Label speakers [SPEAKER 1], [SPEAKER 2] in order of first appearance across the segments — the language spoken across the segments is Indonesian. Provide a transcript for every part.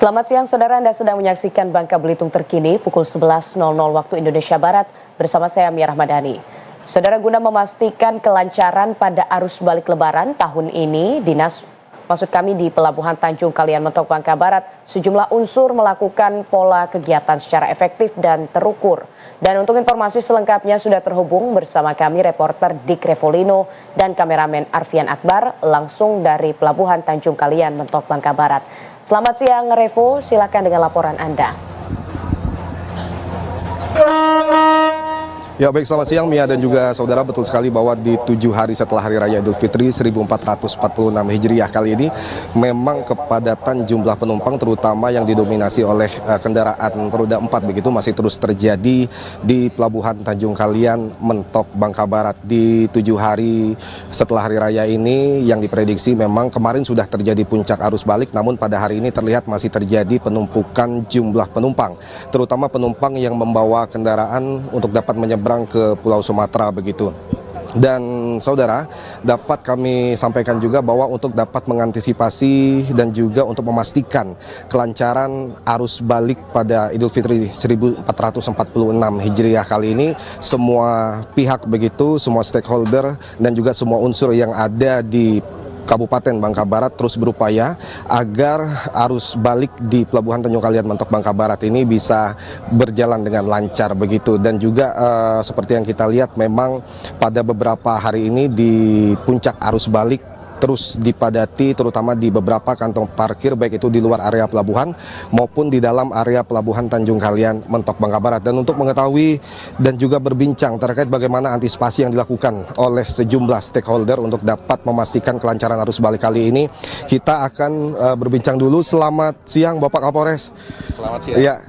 [SPEAKER 1] Selamat siang, saudara. Anda sedang menyaksikan Bangka Belitung terkini pukul 11.00 waktu Indonesia Barat bersama saya Mia Rahmadani. Saudara, guna memastikan kelancaran pada arus balik Lebaran tahun ini, di Pelabuhan Tanjung Kalian Mentok Bangka Barat, sejumlah unsur melakukan pola kegiatan secara efektif dan terukur. Dan untuk informasi selengkapnya sudah terhubung bersama kami reporter Dik Revolino dan kameramen Arfian Akbar langsung dari Pelabuhan Tanjung Kalian Mentok Bangka Barat. Selamat siang Revo, silakan dengan laporan Anda.
[SPEAKER 2] Ya baik, selamat siang Mia dan juga saudara. Betul sekali bahwa di 7 hari setelah Hari Raya Idul Fitri 1446 Hijriah kali ini memang kepadatan jumlah penumpang terutama yang didominasi oleh kendaraan roda 4 begitu masih terus terjadi di Pelabuhan Tanjung Kalian Mentok Bangka Barat. Di 7 hari setelah Hari Raya ini yang diprediksi memang kemarin sudah terjadi puncak arus balik, namun pada hari ini terlihat masih terjadi penumpukan jumlah penumpang, terutama penumpang yang membawa kendaraan untuk dapat menyeberang ke Pulau Sumatera begitu. Dan saudara, dapat kami sampaikan juga bahwa untuk dapat mengantisipasi dan juga untuk memastikan kelancaran arus balik pada Idul Fitri 1446 Hijriah kali ini, semua pihak begitu, semua stakeholder dan juga semua unsur yang ada di Kabupaten Bangka Barat terus berupaya agar arus balik di Pelabuhan Tanjung Kalian Mentok Bangka Barat ini bisa berjalan dengan lancar begitu. Dan juga seperti yang kita lihat memang pada beberapa hari ini di puncak arus balik terus dipadati terutama di beberapa kantong parkir baik itu di luar area pelabuhan maupun di dalam area Pelabuhan Tanjung Kalian Mentok Bangka Barat. Dan untuk mengetahui dan juga berbincang terkait bagaimana antisipasi yang dilakukan oleh sejumlah stakeholder untuk dapat memastikan kelancaran arus balik kali ini, kita akan berbincang dulu. Selamat siang Bapak Kapolres.
[SPEAKER 3] Selamat siang.
[SPEAKER 2] Ya,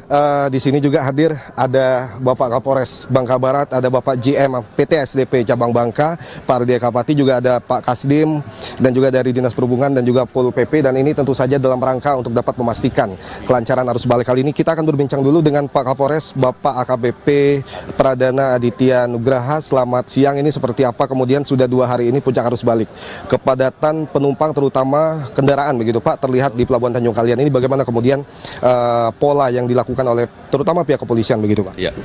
[SPEAKER 2] di sini juga hadir ada Bapak Kapolres Bangka Barat, ada Bapak GM PT SDP Cabang Bangka, Pak Ardia Kapati, juga ada Pak Kasdim dan juga dari Dinas Perhubungan dan juga Pol PP. Dan ini tentu saja dalam rangka untuk dapat memastikan kelancaran arus balik kali ini. Kita akan berbincang dulu dengan Pak Kapolres, Bapak AKBP Pradana Aditya Nugraha. Selamat siang, ini seperti apa kemudian sudah 2 hari ini puncak arus balik? Kepadatan penumpang terutama kendaraan begitu Pak terlihat di Pelabuhan Tanjung Kalian ini, bagaimana kemudian pola yang dilakukan oleh terutama pihak kepolisian begitu Pak?
[SPEAKER 3] Ya.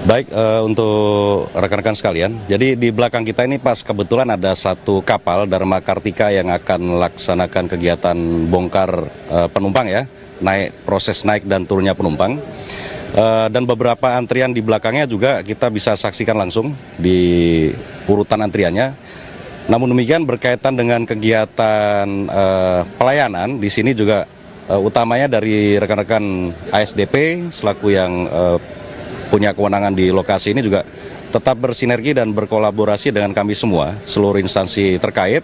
[SPEAKER 3] Baik, untuk rekan-rekan sekalian, jadi di belakang kita ini pas kebetulan ada satu kapal Dharma Kartika yang akan melaksanakan kegiatan bongkar penumpang ya, proses naik dan turunnya penumpang. Dan beberapa antrian di belakangnya juga kita bisa saksikan langsung di urutan antriannya. Namun demikian berkaitan dengan kegiatan pelayanan di sini juga utamanya dari rekan-rekan ASDP selaku yang punya kewenangan di lokasi ini juga tetap bersinergi dan berkolaborasi dengan kami semua, seluruh instansi terkait.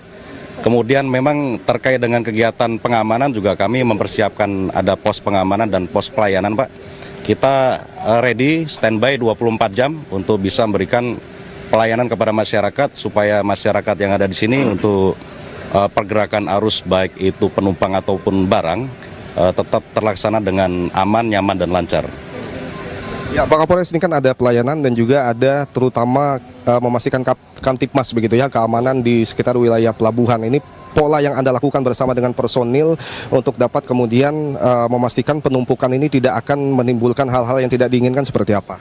[SPEAKER 3] Kemudian memang terkait dengan kegiatan pengamanan juga kami mempersiapkan ada pos pengamanan dan pos pelayanan Pak. Kita ready, standby 24 jam untuk bisa memberikan pelayanan kepada masyarakat supaya masyarakat yang ada di sini untuk pergerakan arus baik itu penumpang ataupun barang tetap terlaksana dengan aman, nyaman dan lancar.
[SPEAKER 2] Ya Pak Kapolres, ini kan ada pelayanan dan juga ada terutama memastikan Kamtipmas begitu ya, keamanan di sekitar wilayah pelabuhan. Ini pola yang Anda lakukan bersama dengan personil untuk dapat kemudian memastikan penumpukan ini tidak akan menimbulkan hal-hal yang tidak diinginkan seperti apa?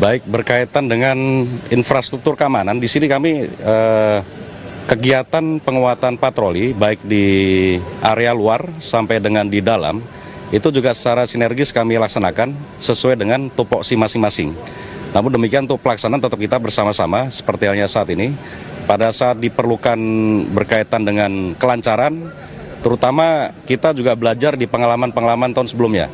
[SPEAKER 3] Baik, berkaitan dengan infrastruktur keamanan, di sini kami kegiatan penguatan patroli baik di area luar sampai dengan di dalam itu juga secara sinergis kami laksanakan sesuai dengan tupoksi masing-masing. Namun demikian untuk pelaksanaan tetap kita bersama-sama seperti halnya saat ini. Pada saat diperlukan berkaitan dengan kelancaran, terutama kita juga belajar di pengalaman-pengalaman tahun sebelumnya.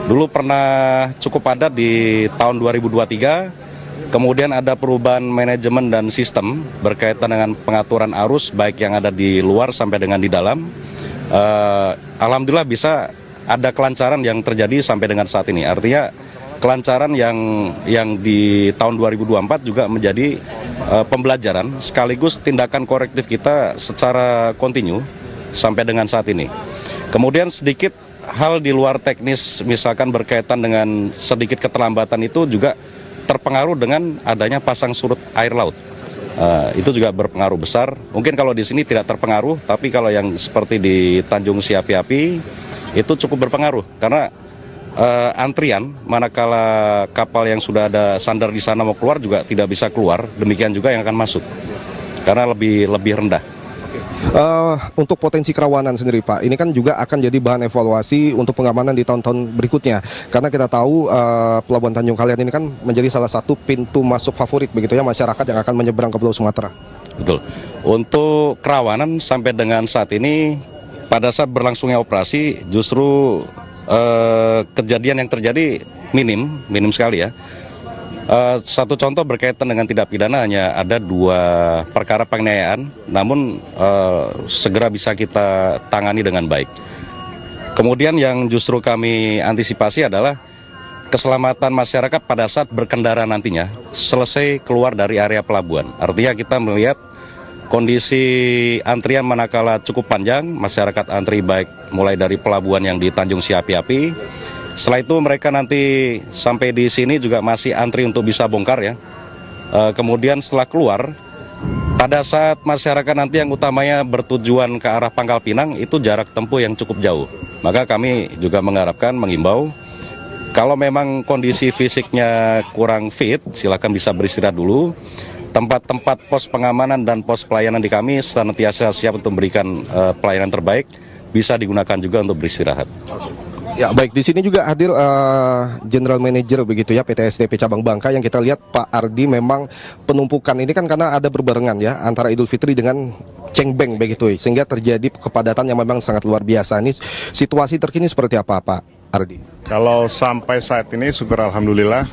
[SPEAKER 3] Dulu pernah cukup padat di tahun 2023, kemudian ada perubahan manajemen dan sistem berkaitan dengan pengaturan arus baik yang ada di luar sampai dengan di dalam. Alhamdulillah bisa ada kelancaran yang terjadi sampai dengan saat ini. Artinya kelancaran yang di tahun 2024 juga menjadi pembelajaran sekaligus tindakan korektif kita secara kontinu sampai dengan saat ini. Kemudian sedikit hal di luar teknis misalkan berkaitan dengan sedikit keterlambatan itu juga terpengaruh dengan adanya pasang surut air laut. Itu juga berpengaruh besar. Mungkin kalau di sini tidak terpengaruh, tapi kalau yang seperti di Tanjung Siapi-Api itu cukup berpengaruh karena antrian manakala kapal yang sudah ada sandar di sana mau keluar juga tidak bisa keluar, demikian juga yang akan masuk karena lebih rendah.
[SPEAKER 2] Untuk potensi kerawanan sendiri Pak, ini kan juga akan jadi bahan evaluasi untuk pengamanan di tahun-tahun berikutnya. Karena kita tahu Pelabuhan Tanjung Kalian ini kan menjadi salah satu pintu masuk favorit begitu ya masyarakat yang akan menyeberang ke Pulau Sumatera.
[SPEAKER 3] Betul. Untuk kerawanan sampai dengan saat ini pada saat berlangsungnya operasi justru kejadian yang terjadi minim sekali ya. Satu contoh berkaitan dengan tindak pidana hanya ada 2 perkara penganiayaan, namun segera bisa kita tangani dengan baik. Kemudian yang justru kami antisipasi adalah keselamatan masyarakat pada saat berkendara nantinya selesai keluar dari area pelabuhan. Artinya kita melihat kondisi antrian manakala cukup panjang, masyarakat antri baik mulai dari pelabuhan yang di Tanjung Siapi-api. Setelah itu mereka nanti sampai di sini juga masih antri untuk bisa bongkar ya. Kemudian setelah keluar, pada saat masyarakat nanti yang utamanya bertujuan ke arah Pangkal Pinang itu jarak tempuh yang cukup jauh. Maka kami juga mengharapkan, mengimbau, kalau memang kondisi fisiknya kurang fit, silakan bisa beristirahat dulu. Tempat-tempat pos pengamanan dan pos pelayanan di kami senantiasa siap untuk memberikan pelayanan terbaik, bisa digunakan juga untuk beristirahat.
[SPEAKER 2] Ya baik, di sini juga hadir General Manager begitu ya PT SDP Cabang Bangka yang kita lihat Pak Ardi, memang penumpukan ini kan karena ada berbarengan ya antara Idul Fitri dengan Cengbeng begitu sehingga terjadi kepadatan yang memang sangat luar biasa. Ini situasi terkini seperti apa Pak Ardi?
[SPEAKER 4] Kalau sampai saat ini syukur alhamdulillah